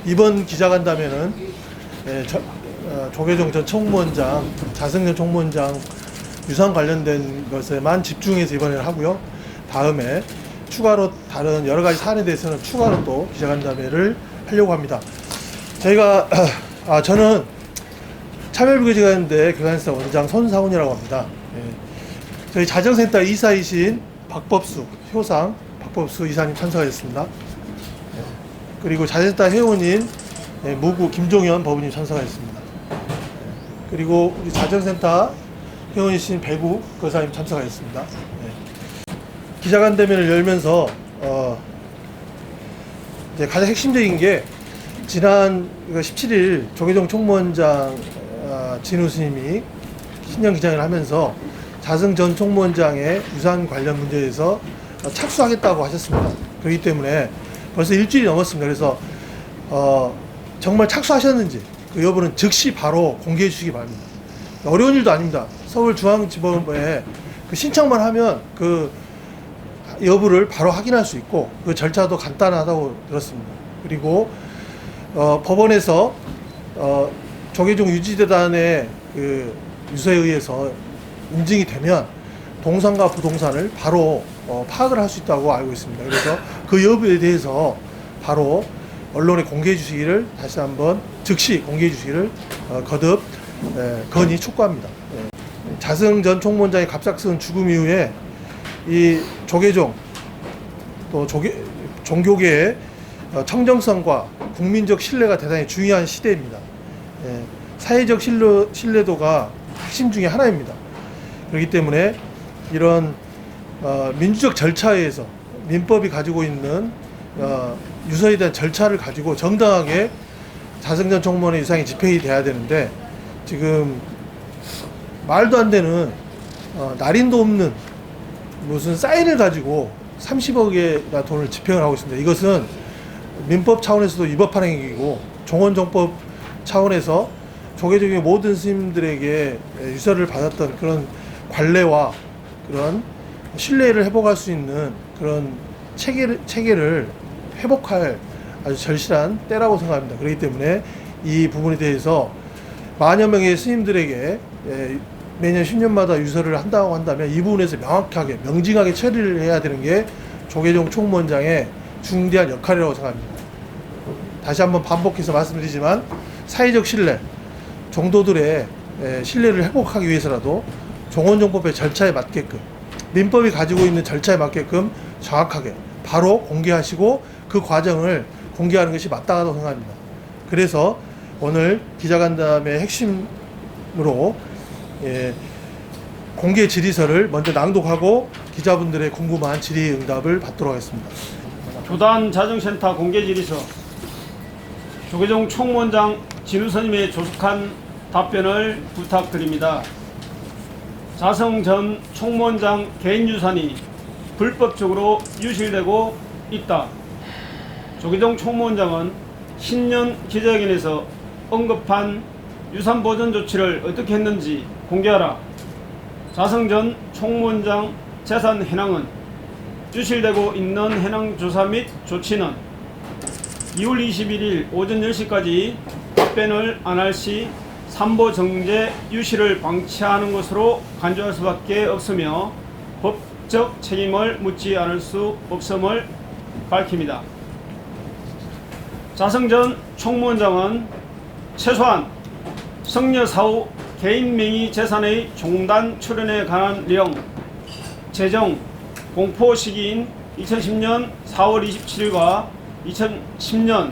이번 기자간담회는 조계종 전 총무원장, 자승전 총무원장 유산 관련된 것에만 집중해서 이번에는 하고요. 다음에 추가로 다른 여러 가지 사안에 대해서는 추가로 또 기자간담회를 하려고 합니다. 저희가 저는 차별부교지간대 교관센터 원장 손상훈이라고 합니다. 저희 자정센터 이사이신 박법수 효상 박법수 이사님 참석하셨습니다. 그리고 자정센터 회원인 무구 김종현 법무님 참석하셨습니다. 그리고 우리 자정센터 회원이신 배구 거사님 참석하셨습니다. 기자간담회를 열면서 이제 가장 핵심적인 게 지난 17일 조계종 총무원장 진우 스님이 신년 기자회견을 하면서 자승 전 총무원장의 유산 관련 문제에서 착수하겠다고 하셨습니다. 그렇기 때문에 벌써 일주일이 넘었습니다. 그래서 정말 착수하셨는지 그 여부는 즉시 바로 공개해 주시기 바랍니다. 어려운 일도 아닙니다. 서울중앙지법에 그 신청만 하면 그 여부를 바로 확인할 수 있고 그 절차도 간단하다고 들었습니다. 그리고 법원에서 조계종 유지재단의 그 유서에 의해서 인증이 되면 동산과 부동산을 바로 파악을 할 수 있다고 알고 있습니다. 그래서 그 여부에 대해서 바로 언론에 공개해 주시기를 다시 한번 즉시 공개해 주시기를 거듭 건의 촉구합니다. 자승 전 총무원장의 갑작스런 죽음 이후에 이 조계종 또 종교계의 청정성과 국민적 신뢰가 대단히 중요한 시대입니다. 사회적 신뢰도가 핵심 중에 하나입니다. 그렇기 때문에 이런 민주적 절차에 의해서 민법이 가지고 있는 유서에 대한 절차를 가지고 정당하게 자승 전 총무원의 유상이 집행이 돼야 되는데 지금 말도 안 되는 날인도 없는 무슨 사인을 가지고 30억의 돈을 집행을 하고 있습니다. 이것은 민법 차원에서도 위법한 행위이고 종원종법 차원에서 조계종의 모든 스님들에게 유서를 받았던 그런 관례와 그런 신뢰를 회복할 수 있는 그런 체계를 회복할 아주 절실한 때라고 생각합니다. 그렇기 때문에 이 부분에 대해서 만여 명의 스님들에게 매년 10년마다 유서를 한다고 한다면 이 부분에서 명확하게 명징하게 처리를 해야 되는 게 조계종 총무원장의 중대한 역할이라고 생각합니다. 다시 한번 반복해서 말씀드리지만 사회적 신뢰, 종도들의 신뢰를 회복하기 위해서라도 종원종법의 절차에 맞게끔 민법이 가지고 있는 절차에 맞게끔 정확하게 바로 공개하시고 그 과정을 공개하는 것이 마땅하다고 생각합니다. 그래서 오늘 기자간담회 핵심으로 공개 질의서를 먼저 낭독하고 기자분들의 궁금한 질의응답을 받도록 하겠습니다. 교단 자정센터 공개 질의서 조계종 총무원장 진우 스님의 조속한 답변을 부탁드립니다. 자승 전 총무원장 개인 유산이 불법적으로 유실되고 있다. 조계종 총무원장은 신년 기자회견에서 언급한 유산 보전 조치를 어떻게 했는지 공개하라. 자승 전 총무원장 재산 현황은 유실되고 있는 현황 조사 및 조치는 2월 21일 오전 10시까지 답변을 안 할 시 삼보 정제 유실을 방치하는 것으로 간주할 수밖에 없으며 법적 책임을 묻지 않을 수 없음을 밝힙니다. 자승 전 총무원장은 최소한 성녀 사후 개인 명의 재산의 종단 출연에 관한 내용, 재정, 공포 시기인 2010년 4월 27일과 2010년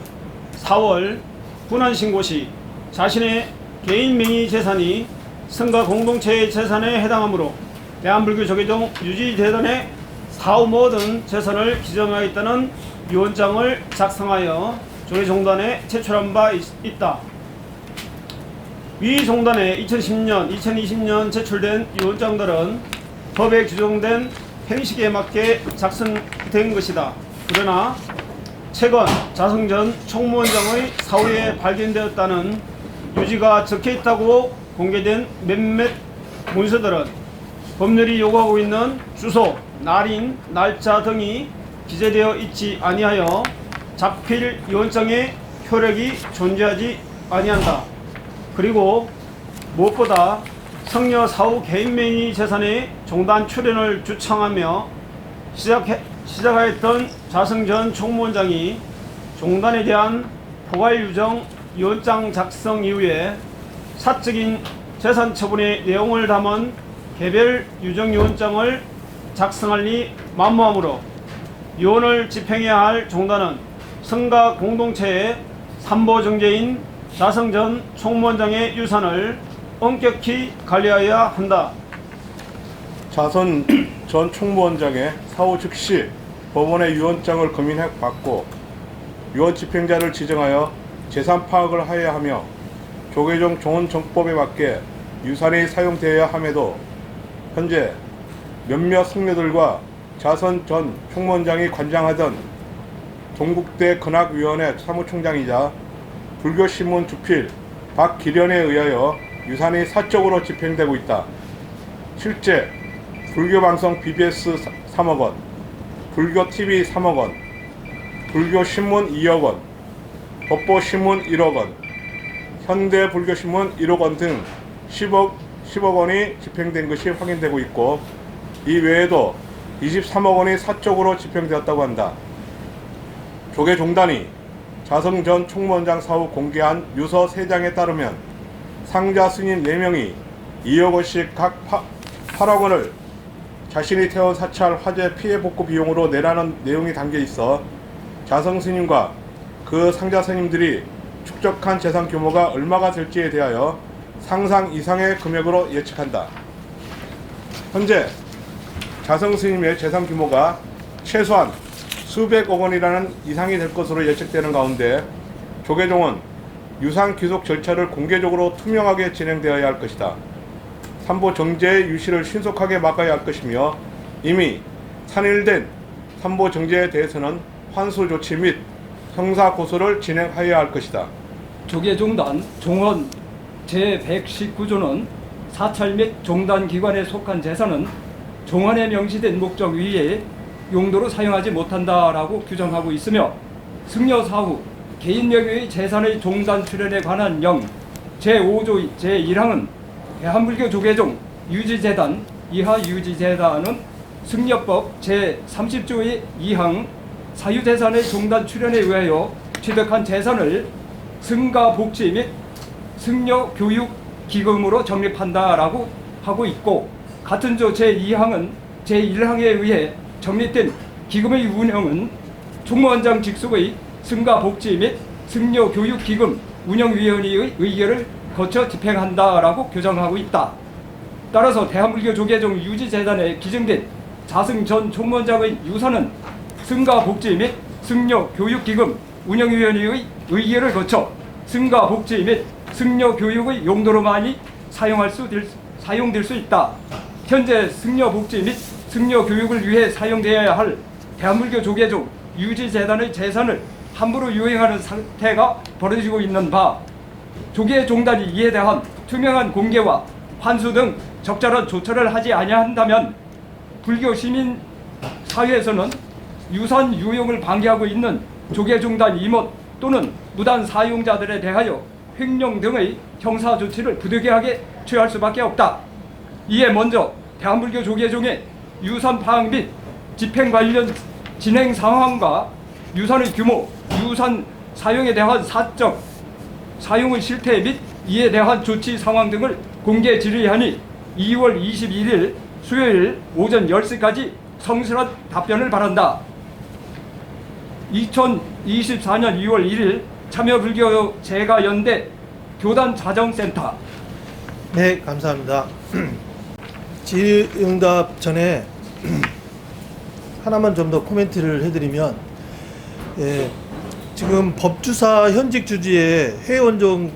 4월 분한신고 시 자신의 개인 명의 재산이 성가 공동체의 재산에 해당하므로 대한불교 조계종 유지재단의 사후 모든 재산을 기정하였다는 유언장을 작성하여 조계종단에 제출한 바 있다. 위 종단에 2010년, 2020년 제출된 유언장들은 법에 규정된 형식에 맞게 작성된 것이다. 그러나 최근 자승 전 총무원장의 사후에 발견되었다는 유지가 적혀있다고 공개된 몇몇 문서들은 법률이 요구하고 있는 주소, 날인, 날짜 등이 기재되어 있지 아니하여 자필 유언장에 효력이 존재하지 아니한다. 그리고 무엇보다 성녀 사후 개인명의 재산의 종단 출연을 주창하며 시작하였던 자승 전 총무원장이 종단에 대한 포괄유정 유언장 작성 이후에 사적인 재산 처분의 내용을 담은 개별 유정유언장을 작성하니 만무하므로 유언을 집행해야 할 종단은 성가 공동체의 삼보정제인 자승 전 총무원장의 유산을 엄격히 관리하여야 한다. 자선 전 총무원장의 사후 즉시 법원의 유언장을 검인받고 유언 집행자를 지정하여 재산 파악을 하여야 하며 조계종 종원정법에 맞게 유산이 사용되어야 함에도 현재 몇몇 승려들과 자선 전 총무원장이 관장하던 동국대 근학위원회 사무총장이자 불교신문 주필 박기련에 의하여 유산이 사적으로 집행되고 있다. 실제 불교방송 BBS 3억 원, 불교TV 3억 원, 불교신문 2억 원, 법보신문 1억 원, 현대불교신문 1억 원 등 10억 원이 집행된 것이 확인되고 있고, 이 외에도 23억 원이 사적으로 집행되었다고 한다. 조계종단이 자승 전 총무원장 사후 공개한 유서 3장에 따르면 상자 스님 4명이 2억 원씩 각 8억 원을 자신이 태운 사찰 화재 피해 복구 비용으로 내라는 내용이 담겨 있어 자승 스님과 그 상자 스님들이 축적한 재산 규모가 얼마가 될지에 대하여 상상 이상의 금액으로 예측한다. 현재 자승 스님의 재산 규모가 최소한 수백억 원이라는 이상이 될 것으로 예측되는 가운데 조계종은 유산 귀속 절차를 공개적으로 투명하게 진행되어야 할 것이다. 삼보 정제의 유실을 신속하게 막아야 할 것이며 이미 산일된 삼보 정제에 대해서는 환수 조치 및 형사 고소를 진행하여야 할 것이다. 조계종단 종헌 제119조는 사찰 및 종단 기관에 속한 재산은 종헌에 명시된 목적 위에 용도로 사용하지 못한다라고 규정하고 있으며 승려 사후 개인 명의의 재산의 종단 출연에 관한 령 제5조 제1항은 대한불교 조계종 유지재단 이하 유지재단은 승려법 제30조의 2항 사유재산의 종단 출연에 의하여 취득한 재산을 승가복지 및 승려교육기금으로 적립한다라고 하고 있고, 같은 조 제2항은 제1항에 의해 적립된 기금의 운영은 총무원장 직속의 승가복지 및 승려교육기금 운영위원회의 의결을 거쳐 집행한다라고 규정하고 있다. 따라서 대한불교 조계종 유지재단에 기증된 자승 전 총무원장의 유산은 승가복지 및 승려교육기금 운영위원회의 의결을 거쳐 승가복지 및 승려교육의 용도로만이 사용될 수 있다. 현재 승려복지 및 승려교육을 위해 사용되어야 할 대한불교 조계종 유지재단의 재산을 함부로 유행하는 상태가 벌어지고 있는 바, 조계종단이 이에 대한 투명한 공개와 환수 등 적절한 조처를 하지 아니한다면 불교 시민 사회에서는 유산 유용을 방해하고 있는 조계종단 임원 또는 무단 사용자들에 대하여 횡령 등의 형사 조치를 부득이하게 취할 수밖에 없다. 이에 먼저 대한불교 조계종의 유산 파악 및 집행 관련 진행 상황과 유산의 규모, 유산 사용에 대한 사적 사용의 실태 및 이에 대한 조치 상황 등을 공개 질의하니 2월 21일 수요일 오전 10시까지 성실한 답변을 바란다. 2024년 2월 1일 참여불교 제가연대 교단자정센터. 네, 감사합니다. 질의응답 전에 하나만 좀 더 코멘트를 해드리면, 지금 법주사 현직 주지의 해외원정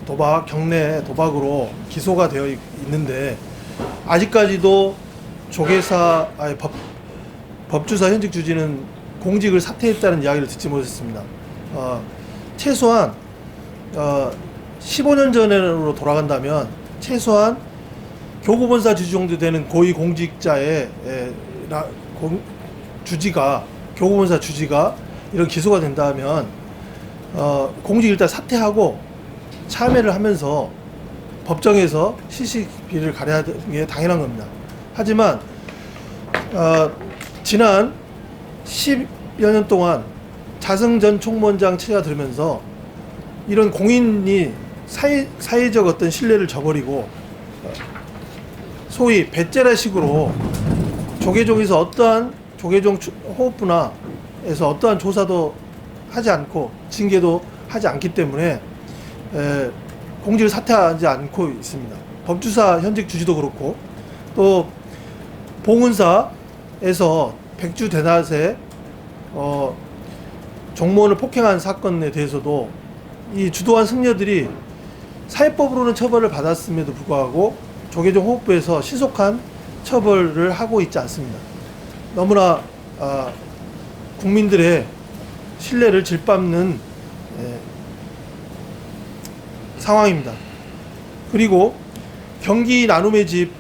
도박, 경내 도박으로 기소가 되어 있는데 아직까지도 법주사 현직 주지는 공직을 사퇴했다는 이야기를 듣지 못했습니다. 최소한 15년 전으로 돌아간다면 최소한 교구본사 주지 정도 되는 고위 공직자의 주지가, 교구본사 주지가 이런 기소가 된다면 공직 일단 사퇴하고 참여를 하면서 법정에서 시시비를 가려야 되는 게 당연한 겁니다. 하지만 지난 10여 년 동안 자승 전 총무원장 체제가 들면서 이런 공인이 사회적 어떤 신뢰를 저버리고 소위 배째라식으로 조계종에서 어떠한 조계종 호흡부나에서 어떠한 조사도 하지 않고 징계도 하지 않기 때문에 공직을 사퇴하지 않고 있습니다. 법주사 현직 주지도 그렇고 또 봉은사에서 백주 대낮에 종무원을 폭행한 사건에 대해서도 이 주도한 승려들이 사회법으로는 처벌을 받았음에도 불구하고 조계종 호흡부에서 신속한 처벌을 하고 있지 않습니다. 너무나 국민들의 신뢰를 짓밟는 상황입니다. 그리고 경기 나눔의 집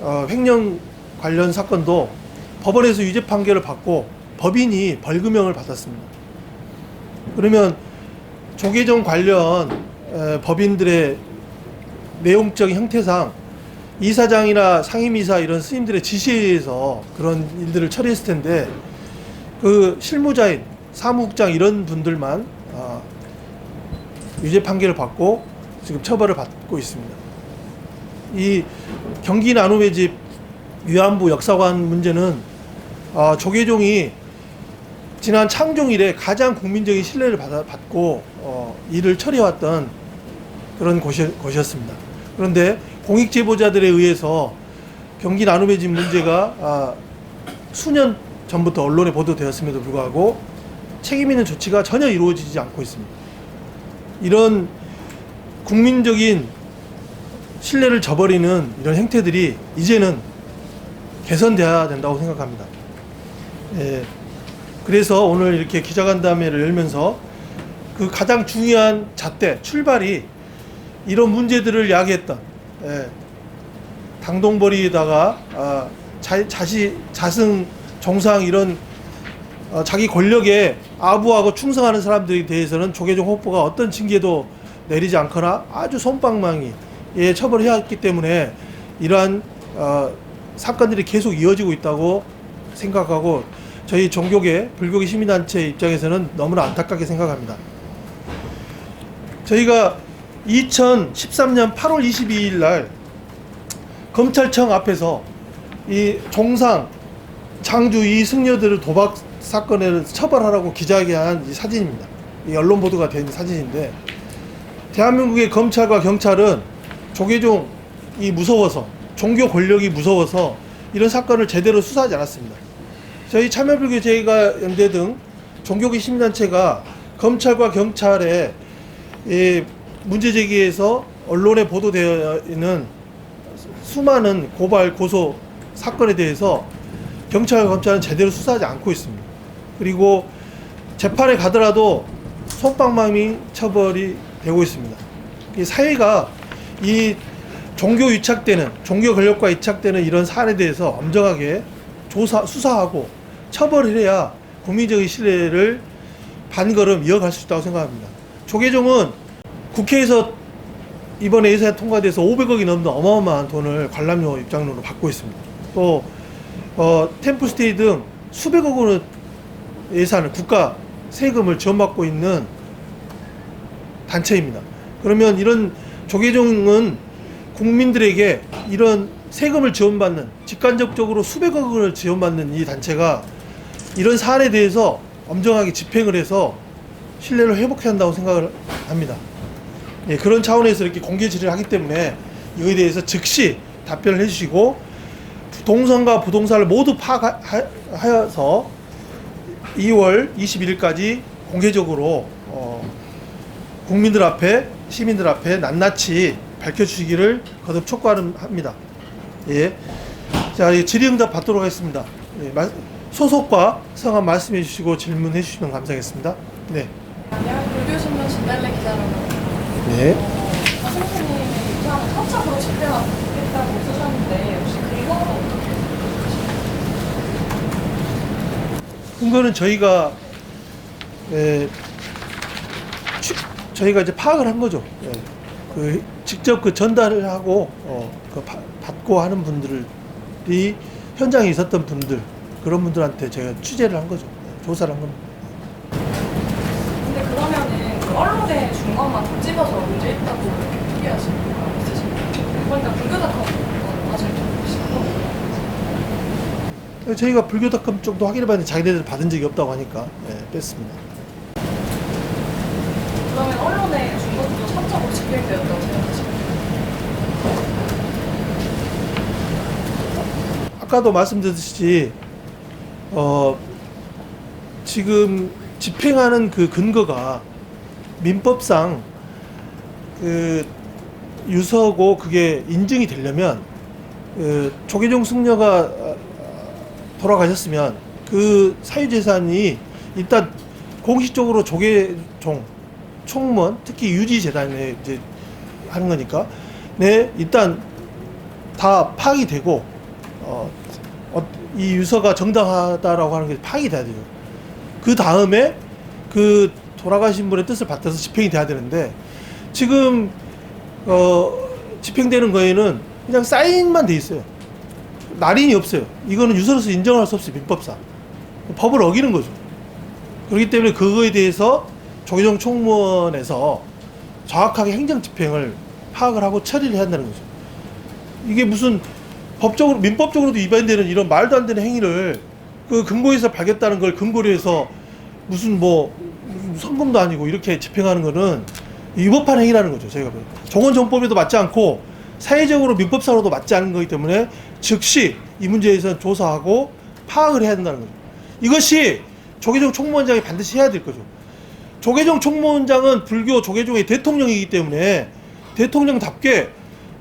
횡령 관련 사건도 법원에서 유죄 판결을 받고 법인이 벌금형을 받았습니다. 그러면 조계종 관련 법인들의 내용적인 형태상 이사장이나 상임이사 이런 스님들의 지시에 의해서 그런 일들을 처리했을 텐데 그 실무자인 사무국장 이런 분들만 유죄 판결을 받고 지금 처벌을 받고 있습니다. 이 경기 나눔의 집 위안부 역사관 문제는 조계종이 지난 창종 이래 가장 국민적인 신뢰를 받고 일을 처리해왔던 그런 곳이었습니다. 그런데 공익제보자들에 의해서 경기 나눔의 집 문제가 수년 전부터 언론에 보도되었음에도 불구하고 책임 있는 조치가 전혀 이루어지지 않고 있습니다. 이런 국민적인 신뢰를 저버리는 이런 행태들이 이제는 개선돼야 된다고 생각합니다. 그래서 오늘 이렇게 기자간담회를 열면서 그 가장 중요한 잣대, 출발이 이런 문제들을 야기했던 당동벌이에다가 자승, 정상 이런 자기 권력에 아부하고 충성하는 사람들에 대해서는 조계종 호흡부가 어떤 징계도 내리지 않거나 아주 솜방망이 처벌을 해왔기 때문에 이러한 사건들이 계속 이어지고 있다고 생각하고 저희 종교계, 불교계 시민단체 입장에서는 너무나 안타깝게 생각합니다. 저희가 2013년 8월 22일 날 검찰청 앞에서 이 종상, 장주 이 승려들을 도박 사건을 처벌하라고 기자회견한 이 사진입니다. 이 언론 보도가 된 사진인데 대한민국의 검찰과 경찰은 조계종이 무서워서 종교 권력이 무서워서 이런 사건을 제대로 수사하지 않았습니다. 저희 참여불교 제일가연대 등 종교계 시민단체가 검찰과 경찰의 문제 제기에서 언론에 보도되어 있는 수많은 고발, 고소 사건에 대해서 경찰과 검찰은 제대로 수사하지 않고 있습니다. 그리고 재판에 가더라도 솜방망이 처벌이 되고 있습니다. 이 사회가 이 종교 유착되는, 종교 권력과 유착되는 이런 사안에 대해서 엄정하게 수사하고 처벌을 해야 국민적인 신뢰를 반걸음 이어갈 수 있다고 생각합니다. 조계종은 국회에서 이번에 예산이 통과돼서 500억이 넘는 어마어마한 돈을 관람료 입장료로 받고 있습니다. 또 템플스테이 등 수백억 원의 예산을 국가 세금을 지원받고 있는 단체입니다. 그러면 이런 조계종은 국민들에게 이런 세금을 지원받는, 직간접적으로 수백억 원을 지원받는 이 단체가 이런 사안에 대해서 엄정하게 집행을 해서 신뢰를 회복해야 한다고 생각을 합니다. 그런 차원에서 이렇게 공개 질의를 하기 때문에 이거에 대해서 즉시 답변을 해주시고 동선과 부동산을 모두 파악하여서 2월 21일까지 공개적으로 국민들 앞에, 시민들 앞에 낱낱이 밝혀주시기를 거듭 촉구합니다. 자, 질의응답 받도록 하겠습니다. 소속과 성함 말씀해 주시고 질문해 주시면 감사하겠습니다. 네. 안녕하세요. 불교신문 진달래 기자라고 합니다. 네. 선생님이 유사한 사적으로 집회가 있다고 쓰셨는데 혹시 근거는 어떻게 근거는 저희가 저희가 이제 파악을 한 거죠. 예. 그 직접 그 전달을 하고 받고 하는 분들이 현장에 있었던 분들 그런 분들한테 제가 취재를 한 거죠. 예, 조사를 한 겁니다. 근데 그러면은 그 언론에 준 것만 다 찍어서 문제 있다고 이렇게 얘기하시는 거 있으신가요? 그러니까 불교닷컴 맞을 정도시고 저희가 불교닷컴 쪽도 확인해봤는데 자기네들 받은 적이 없다고 하니까 뺐습니다. 그러면 언론에 준 것도 사적으로 집행되었다고 생각하시나요? 아까도 말씀드렸듯이 지금 집행하는 그 근거가 민법상 그 유서고 그게 인증이 되려면 조계종 승려가 돌아가셨으면 그 사유재산이 일단 공식적으로 조계종 총무원 특히 유지재단에 이제 하는 거니까 일단 다 파악이 되고 이 유서가 정당하다라고 하는 게 파악이 돼야 되죠. 그 다음에 그 돌아가신 분의 뜻을 받아서 집행이 돼야 되는데 지금 집행되는 거에는 그냥 사인만 돼 있어요. 날인이 없어요. 이거는 유서로서 인정할 수 없어요. 민법상. 법을 어기는 거죠. 그렇기 때문에 그거에 대해서 조계종 총무원에서 정확하게 행정 집행을 파악을 하고 처리를 해야 한다는 거죠. 이게 무슨 법적으로 민법적으로도 위반되는 이런 말도 안 되는 행위를 그 금고에서 발견했다는 걸 근거로 해서 무슨 성금도 아니고 이렇게 집행하는 거는 위법한 행위라는 거죠. 저희가 종원정법에도 맞지 않고 사회적으로 민법상으로도 맞지 않는 거기 때문에 즉시 이 문제에 대해서 조사하고 파악을 해야 된다는 거죠. 이것이 조계종 총무원장이 반드시 해야 될 거죠. 조계종 총무원장은 불교 조계종의 대통령이기 때문에 대통령답게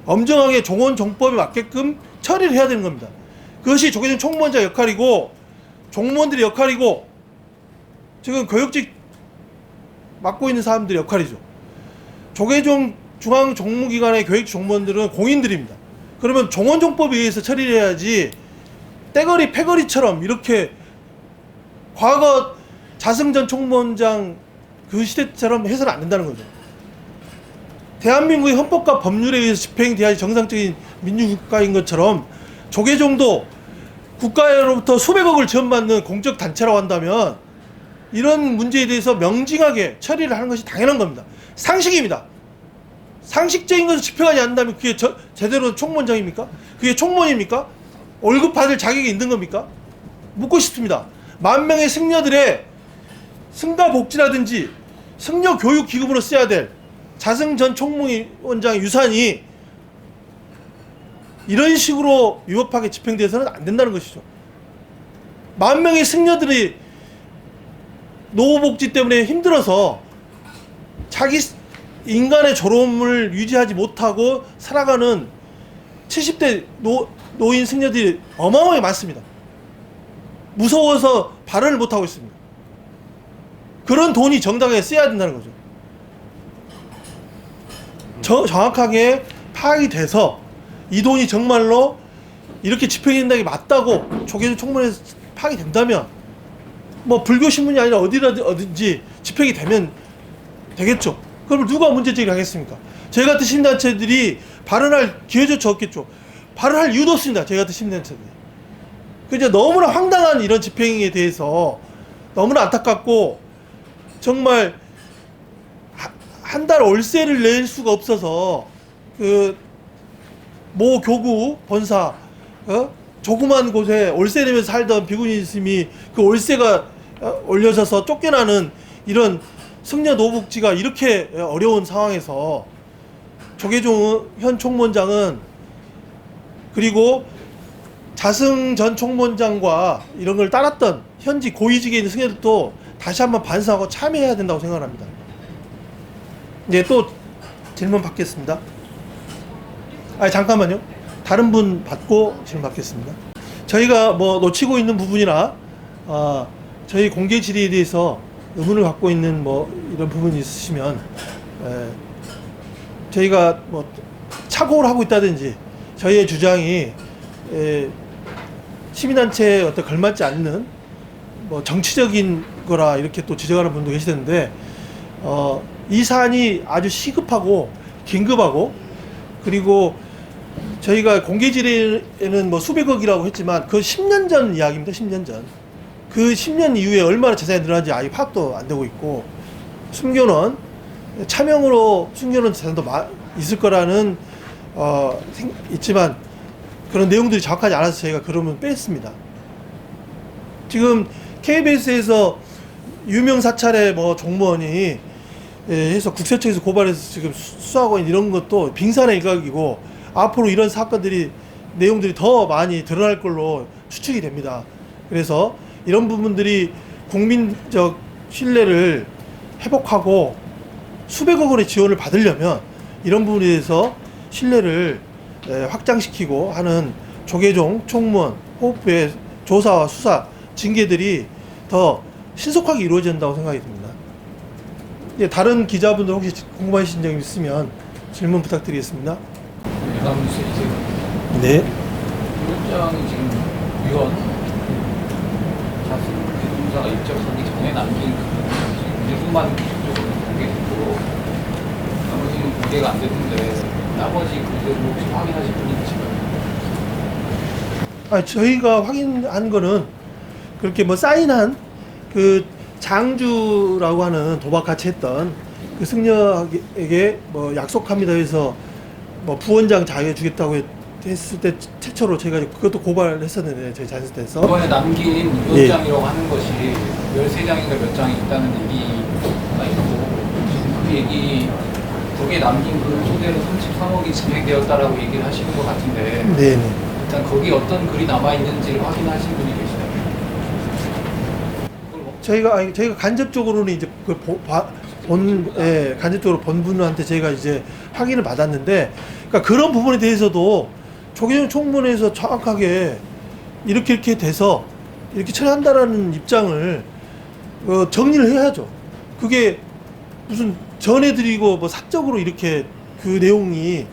엄정하게 종원정법에 맞게끔 처리를 해야 되는 겁니다. 그것이 조계종 총무원장 역할이고 종무원들의 역할이고 지금 교육직 맡고 있는 사람들의 역할이죠. 조계종 중앙종무기관의 교육직 종무원들은 공인들입니다. 그러면 종원종법에 의해서 처리를 해야지 떼거리 패거리처럼 이렇게 과거 자승전 총무원장 그 시대처럼 해서는 안 된다는 거죠. 대한민국의 헌법과 법률에 의해서 집행돼야지 정상적인 민주국가인 것처럼 조계종도 국가로부터 수백억을 지원받는 공적 단체라고 한다면 이런 문제에 대해서 명징하게 처리를 하는 것이 당연한 겁니다. 상식입니다. 상식적인 것을 집행하지 않는다면 그게 제대로 총무원장입니까? 그게 총무원입니까? 월급 받을 자격이 있는 겁니까? 묻고 싶습니다. 만 명의 승려들의 승가 복지라든지 승려 교육 기금으로 써야 될 자승 전 총무원장 유산이 이런 식으로 위법하게 집행돼서는 안 된다는 것이죠. 만 명의 승려들이 노후복지 때문에 힘들어서 자기 인간의 졸음을 유지하지 못하고 살아가는 70대 노인 승려들이 어마어마하게 많습니다. 무서워서 발언을 못하고 있습니다. 그런 돈이 정당하게 써야 된다는 거죠. 정확하게 파악이 돼서 이 돈이 정말로 이렇게 집행이 된다는 게 맞다고 조계종 총무원에서 파악이 된다면 불교 신문이 아니라 어디든지 집행이 되면 되겠죠. 그럼 누가 문제제기를 하겠습니까? 저희 같은 시민단체들이 발언할 기회조차 없겠죠. 발언할 이유도 없습니다. 저희 같은 시민단체들이. 그저 너무나 황당한 이런 집행에 대해서 너무나 안타깝고 정말 한 달 월세를 낼 수가 없어서 그 모 교구 본사 조그만 곳에 월세 내면서 살던 비구니 스님이 그 월세가 올려져서 쫓겨나는 이런 승려 노복지가 이렇게 어려운 상황에서 조계종 현 총무원장은 그리고 자승 전 총무원장과 이런 걸 따랐던 현지 고위직에 있는 승려들도 다시 한번 반성하고 참여해야 된다고 생각합니다. 이제 또 질문 받겠습니다. 잠깐만요. 다른 분 받고 질문 받겠습니다. 저희가 놓치고 있는 부분이나 저희 공개 질의에 대해서 의문을 갖고 있는 이런 부분이 있으시면 저희가 착오를 하고 있다든지 저희의 주장이 시민단체에 어떤 걸맞지 않는 정치적인 거라 이렇게 또 지적하는 분도 계시던데 이 사안이 아주 시급하고 긴급하고, 그리고 저희가 공개질에는 뭐 수백억이라고 했지만 그 10년 전 이야기입니다. 10년 전. 그 10년 이후에 얼마나 재산이 늘어난지 아직 파악도 안 되고 있고, 숨겨놓은 차명으로 숨겨놓은 재산도 있을 거라는 있지만 그런 내용들이 정확하지 않아서 저희가 그러면 뺐습니다. 지금 KBS에서 유명 사찰의 뭐 종무원이 해서 국세청에서 고발해서 지금 수사하고 있는 이런 것도 빙산의 일각이고, 앞으로 이런 사건들이 내용들이 더 많이 드러날 걸로 추측이 됩니다. 그래서 이런 부분들이 국민적 신뢰를 회복하고 수백억 원의 지원을 받으려면 이런 부분에 대해서 신뢰를 확장시키고 하는 조계종, 총무원, 호흡부의 조사와 수사, 징계들이 더 신속하게 이루어진다고 생각이 듭니다. 다른 기자분들 혹시 궁금하신 점 있으면 질문 부탁드리겠습니다. 유감뉴스 이제 네. 위원장이 지금 위원 자수공사가 입적하기 전에 남긴 그 일부만 기술적으로 공개됐고 나머지는 공개가 안 됐는데 나머지 글들을 혹시 확인하신 분이 계신가요? 저희가 확인한 거는 그렇게 뭐 사인한 그 장주라고 하는 도박 같이 했던 그 승려에게 뭐 약속합니다 해서 뭐 부원장 자해 주겠다고 했을 때 최초로 제가 그것도 고발을 했었는데, 저희 자수대에서 이번에 남긴 위원장이라고 하는 것이 13장인가 몇 장이 있다는 얘기가 있고, 지금 그 얘기 거기에 남긴 그 토대로 33억이 증액되었다라고 얘기를 하시는 것 같은데, 네네. 일단 거기 어떤 글이 남아 있는지를 확인하신 분이 계시나요? 저희가 간접적으로는 이제 간접적으로 본 분한테 저희가 이제 확인을 받았는데, 그러니까 그런 부분에 대해서도 조계종 총무원에서 정확하게 이렇게 돼서 이렇게 처리한다라는 입장을 정리를 해야죠. 그게 무슨 전해드리고 뭐 사적으로 이렇게 그 내용이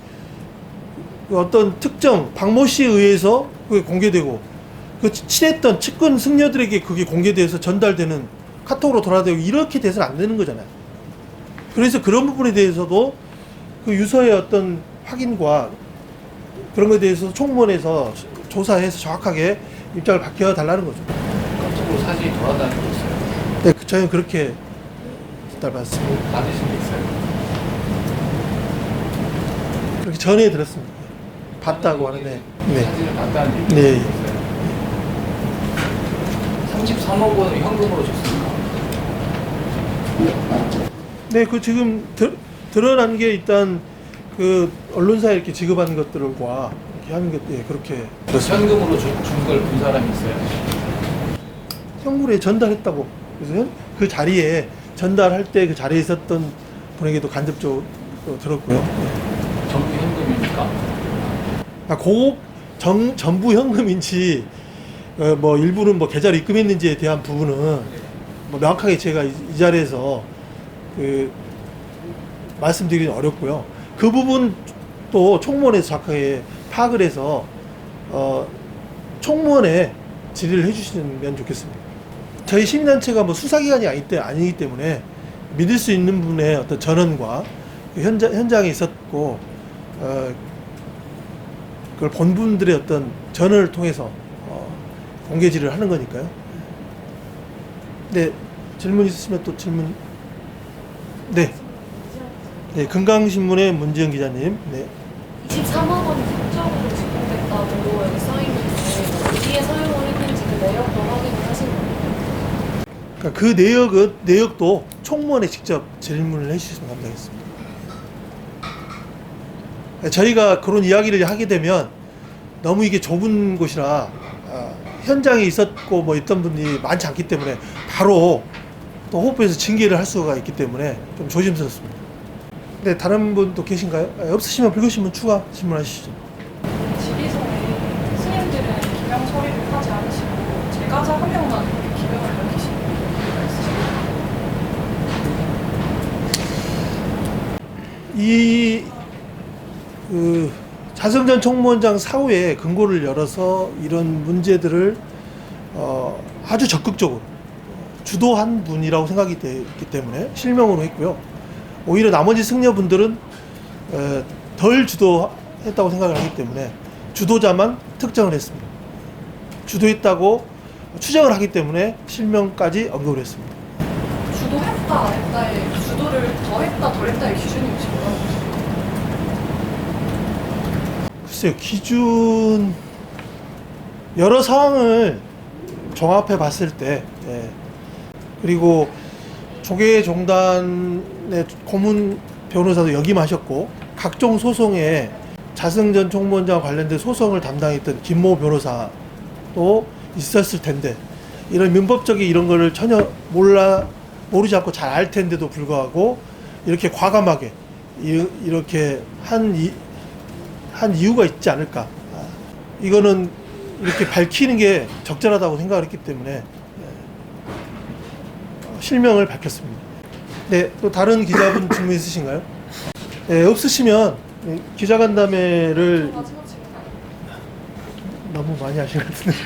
어떤 특정 박모 씨에 의해서 그게 공개되고, 그 친했던 측근 승려들에게 그게 공개돼서 전달되는 카톡으로 돌아다니고 이렇게 돼서는 안 되는 거잖아요. 그래서 그런 부분에 대해서도 그 유서의 어떤 확인과 그런 것에 대해서 총무원에서 조사해서 정확하게 입장을 밝혀달라는 거죠. 깜짝으로 사진이 돌아다니고 있어요. 네, 저희는 그렇게 받았습니다. 받으신 게 있어요? 그렇게 전해 들었습니다. 봤다고 하는데. 네. 사진을 봤다는 얘기가 네. 있어요. 33억 원을 현금으로 줬습니까? 네, 그 지금 드러난 게 일단 그 언론사에 이렇게 지급하는 것들과 이렇게 하는 것, 예, 그렇게 현금으로 준 걸 본 사람이 있어요? 형물에 전달했다고. 그래서 그 자리에 전달할 때 그 자리에 있었던 분에게도 간접적으로 들었고요. 네. 전부 현금입니까? 전부 현금인지 뭐 일부는 뭐 계좌로 입금했는지에 대한 부분은 뭐 명확하게 제가 이 자리에서 그 말씀드리기는 어렵고요. 그 부분도 총무원에서 정확하게 파악을 해서 총무원에 질의를 해주시면 좋겠습니다. 저희 시민단체가 뭐 수사기관이 아니기 때문에 믿을 수 있는 분의 어떤 전언과 그 현장에 있었고 그걸 본 분들의 어떤 전언을 통해서 공개질을 하는 거니까요. 네, 질문 있으시면 또 질문. 네. 네, 금강신문의 문지영 기자님. 네. 23억 원이 사적으로 지급됐다고 여기 써있는데 어디에 사용을 했는지 그 내역도 확인을 하신 거예요? 그러니까 그 내역도 총무원에 직접 질문을 해주시면 감사하겠습니다. 저희가 그런 이야기를 하게 되면 너무 이게 좁은 곳이라 현장에 있었고 뭐 있던 분이 많지 않기 때문에 바로 또 호흡부에서 징계를 할 수가 있기 때문에 좀 조심스럽습니다. 네, 다른 분도 계신가요? 없으시면 불교신문 추가 질문하시죠. 지리성에 스님들은 기명 처리를 하지 않으시고 제가자 한 명만 이렇게 기명을 밝히시는 이유가 있으실까요? 자승전 총무원장 사후에 금고를 열어서 이런 문제들을 아주 적극적으로 주도한 분이라고 생각이 되기 때문에 실명으로 했고요. 오히려 나머지 승려분들은 덜 주도했다고 생각을 하기 때문에 주도자만 특정을 했습니다. 주도했다고 추정을 하기 때문에 실명까지 언급을 했습니다. 주도했다 안 했다의 주도를 더 했다 덜 했다의 기준이 혹시 뭐라고 보세요? 글쎄요, 기준 여러 상황을 종합해 봤을 때 그리고 조계종단의 고문 변호사도 역임하셨고 각종 소송에 자승 전 총무원장 관련된 소송을 담당했던 김모 변호사도 있었을 텐데 이런 민법적인 이런 거를 전혀 모르지 않고 잘 알 텐데도 불구하고 이렇게 과감하게 이렇게 한 이유가 있지 않을까. 이거는 이렇게 밝히는 게 적절하다고 생각을 했기 때문에 실명을 밝혔습니다. 네, 또 다른 기자분 질문 있으신가요? 네, 없으시면 기자간담회를 마지막 질문. 너무 많이 하신 것 같은데.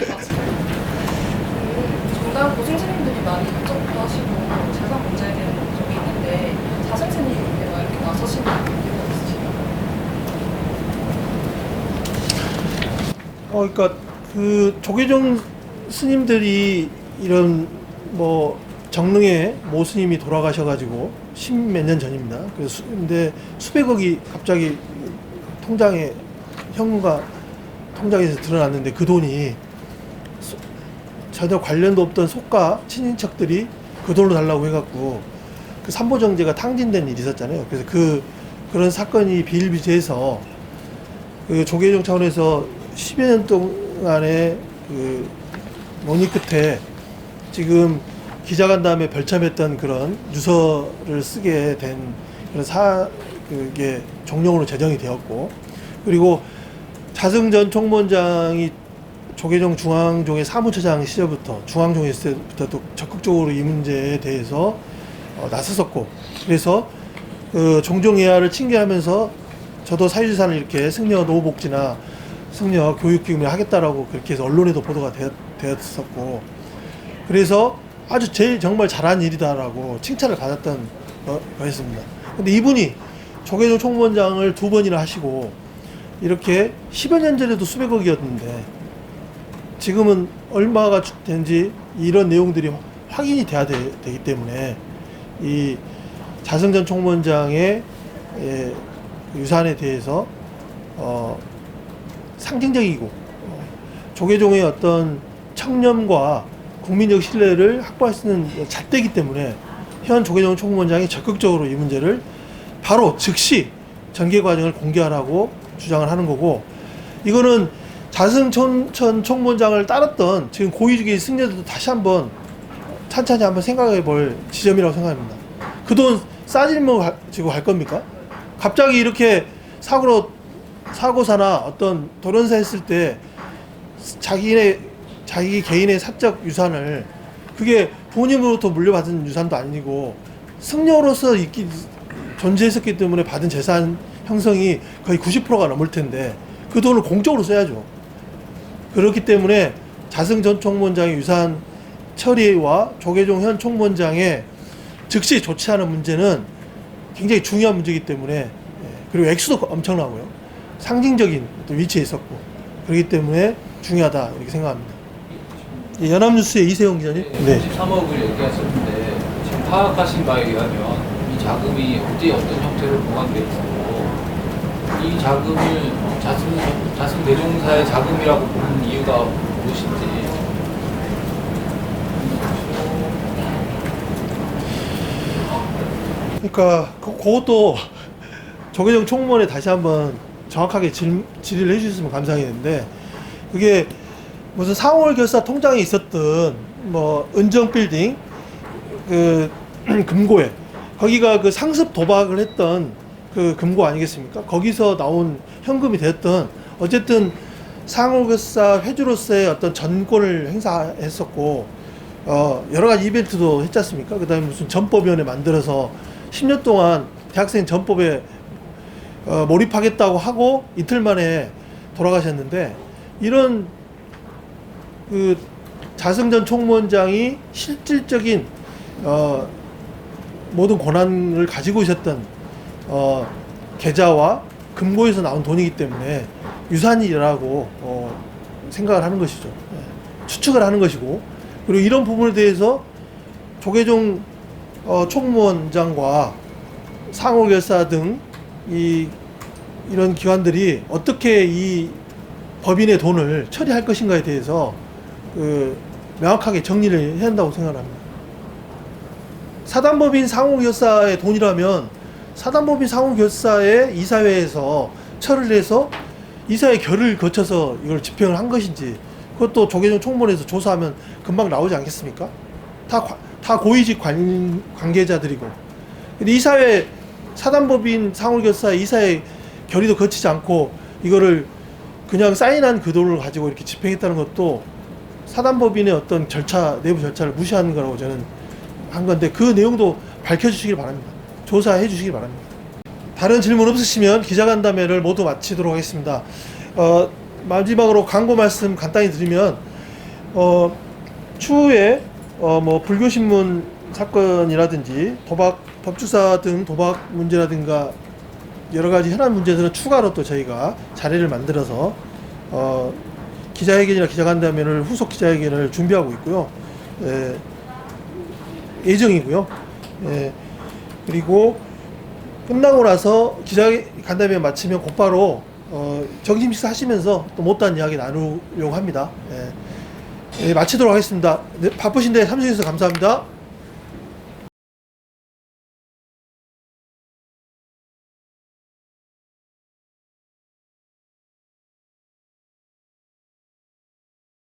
정당 고승스님들이 많이 걱정도 하시고 재산 문제에 대한 걱정이 있는데 자승스님께서 이렇게 나서시는 이유가 있으신가요? 그러니까 그 조계종 스님들이 이런 뭐 정릉에 모 스님이 돌아가셔가지고 십몇 년 전입니다. 그래서 근데 수백억이 갑자기 통장에 현금과 통장에서 드러났는데 그 돈이 전혀 관련도 없던 속가 친인척들이 그 돈을 달라고 해갖고 그 삼보정제가 탕진된 일이 있었잖아요. 그래서 그런 사건이 비일비재해서 그 조계종 차원에서 10여 년 동안의 그 논의 끝에 지금 기자간담회 별참했던 그런 유서를 쓰게 된 그런 그게 종용으로 제정이 되었고, 그리고 자승 전 총무원장이 조계종 중앙종의 사무처장 시절부터 중앙종에 있을 때부터 또 적극적으로 이 문제에 대해서 나섰었고, 그래서 그 종종예하를 칭계하면서 저도 사유재산을 이렇게 승려 노후복지나 승려 교육기금에 하겠다라고 그렇게 해서 언론에도 보도가 되었었고, 그래서 아주 제일 정말 잘한 일이다라고 칭찬을 받았던 거였습니다. 근데 이분이 조계종 총무원장을 2번이나 하시고 이렇게 10여 년 전에도 수백억이었는데 지금은 얼마가 된지 이런 내용들이 확인이 돼야 되기 때문에 이 자승 전 총무원장의 유산에 대해서 상징적이고 조계종의 어떤 청렴과 국민적 신뢰를 확보할 수 있는 잣대이기 때문에 현 조계종 총무원장이 적극적으로 이 문제를 바로 즉시 전개 과정을 공개하라고 주장을 하는 거고, 이거는 자승 전 총무원장을 따랐던 지금 고위직의 승려들도 다시 한번 찬찬히 한번 생각해 볼 지점이라고 생각합니다. 그 돈 싸질지고 갈 겁니까? 갑자기 이렇게 사고사나 어떤 돌연사 했을 때 자기 개인의 사적 유산을, 그게 부모님으로부터 물려받은 유산도 아니고 승려로서 존재했었기 때문에 받은 재산 형성이 거의 90%가 넘을 텐데 그 돈을 공적으로 써야죠. 그렇기 때문에 자승 전 총무원장의 유산 처리와 조계종 현 총무원장의 즉시 조치하는 문제는 굉장히 중요한 문제이기 때문에, 그리고 액수도 엄청나고요. 상징적인 위치에 있었고, 그렇기 때문에 중요하다 이렇게 생각합니다. 연합뉴스의 이세용 기자님. 네. 33억을 얘기하셨는데 지금 파악하신 바에 의하면 이 자금이 어디 어떤 형태로 보관돼 있고 이 자금을 자승 대종사의 자금이라고 보는 이유가 무엇인지. 그러니까 그것도 조계종 총무원에 다시 한번 정확하게 질의를 해주셨으면 감사하겠는데, 그게 무슨 상월 결사 통장에 있었던 뭐 은정 빌딩 그 금고에, 거기가 그 상습 도박을 했던 그 금고 아니겠습니까? 거기서 나온 현금이 됐던, 어쨌든 상월 결사 회주로서의 어떤 전권을 행사했었고, 여러 가지 이벤트도 했지 않습니까? 그 다음에 무슨 전법위원회 만들어서 10년 동안 대학생 전법에 몰입하겠다고 하고 이틀 만에 돌아가셨는데, 이런 그 자승 전 총무원장이 실질적인 모든 권한을 가지고 있었던 계좌와 금고에서 나온 돈이기 때문에 유산이라고 생각을 하는 것이죠. 예, 추측을 하는 것이고, 그리고 이런 부분에 대해서 조계종 총무원장과 상호결사 등 이런 기관들이 어떻게 이 법인의 돈을 처리할 것인가에 대해서 명확하게 정리를 해야 한다고 생각합니다. 사단법인 상호결사의 돈이라면 사단법인 상호결사의 이사회에서 철을 내서 이사회 결을 거쳐서 이걸 집행을 한 것인지, 그것도 조계종 총무원에서 조사하면 금방 나오지 않겠습니까? 다 고위직 관계자들이고. 근데 이사회 사단법인 상호결사 이사회 결의도 거치지 않고 이거를 그냥 사인한 그 돈을 가지고 이렇게 집행했다는 것도 사단법인의 어떤 절차, 내부 절차를 무시하는 거라고 저는 한 건데, 그 내용도 밝혀주시길 바랍니다. 조사해 주시길 바랍니다. 다른 질문 없으시면 기자간담회를 모두 마치도록 하겠습니다. 마지막으로 광고 말씀 간단히 드리면, 추후에 뭐 불교신문 사건이라든지 도박, 법주사 등 도박 문제라든가 여러 가지 현안 문제들은 추가로 또 저희가 자리를 만들어서 기자회견이나 기자간담회를 후속 기자회견을 준비하고 있고요. 예정이고요. 그리고 끝나고 나서 기자간담회 마치면 곧바로 점심 식사 하시면서 또 못다한 이야기 나누려고 합니다. 마치도록 하겠습니다. 네, 바쁘신데 참석해주셔서 감사합니다.